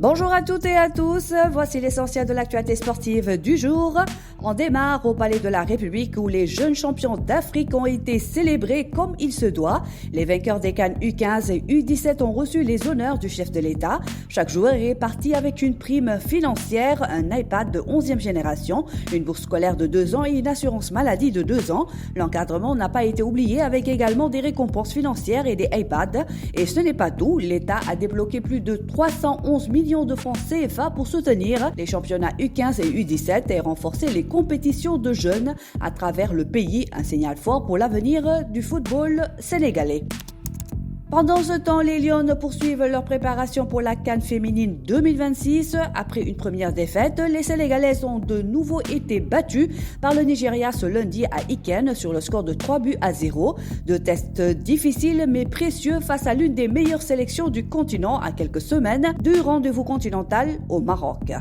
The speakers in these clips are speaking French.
Bonjour à toutes et à tous, voici l'essentiel de l'actualité sportive du jour. On démarre au Palais de la République où les jeunes champions d'Afrique ont été célébrés comme il se doit. Les vainqueurs des CAN U15 et U17 ont reçu les honneurs du chef de l'État. Chaque joueur est parti avec une prime financière, un iPad de 11e génération, une bourse scolaire de 2 ans et une assurance maladie de 2 ans. L'encadrement n'a pas été oublié avec également des récompenses financières et des iPads. Et ce n'est pas tout, l'État a débloqué plus de 311 millions de francs CFA pour soutenir les championnats U15 et U17 et renforcer les compétitions de jeunes à travers le pays, un signal fort pour l'avenir du football sénégalais. Pendant ce temps, les Lions poursuivent leur préparation pour la CAN féminine 2026. Après une première défaite, les Sénégalaises ont de nouveau été battues par le Nigeria ce lundi à Iken sur le score de 3-0. Deux tests difficiles mais précieux face à l'une des meilleures sélections du continent à quelques semaines du rendez-vous continental au Maroc.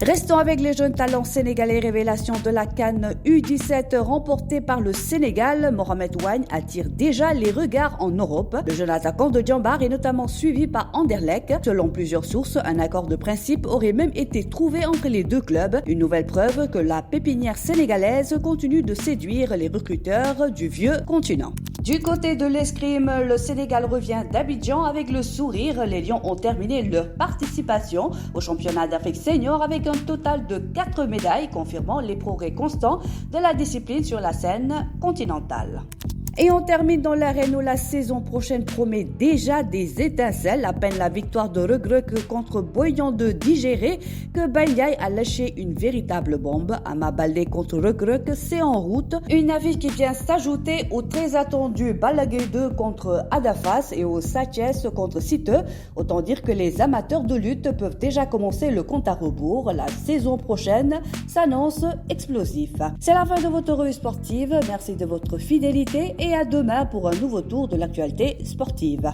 Restons avec les jeunes talents sénégalais. Révélation de la CAN U17 remportée par le Sénégal. Mohamed Ouagne attire déjà les regards en Europe. Le jeune attaquant de Djambar est notamment suivi par Anderlecht. Selon plusieurs sources, un accord de principe aurait même été trouvé entre les deux clubs. Une nouvelle preuve que la pépinière sénégalaise continue de séduire les recruteurs du vieux continent. Du côté de l'escrime, le Sénégal revient d'Abidjan avec le sourire. Les Lions ont terminé leur participation au championnat d'Afrique senior avec un total de 4 médailles, confirmant les progrès constants de la discipline sur la scène continentale. Et on termine dans l'arène où la saison prochaine promet déjà des étincelles. À peine la victoire de Reug contre Boyan de digérer que Bandiaï a lâché une véritable bombe. Ama Baldé contre Reug, c'est en route. Une affiche qui vient s'ajouter au très attendu Balla Gaye 2 contre Adafas et au Sathies contre Siteu. Autant dire que les amateurs de lutte peuvent déjà commencer le compte à rebours. La saison prochaine s'annonce explosif. C'est la fin de votre revue sportive. Merci de votre fidélité et à demain pour un nouveau tour de l'actualité sportive.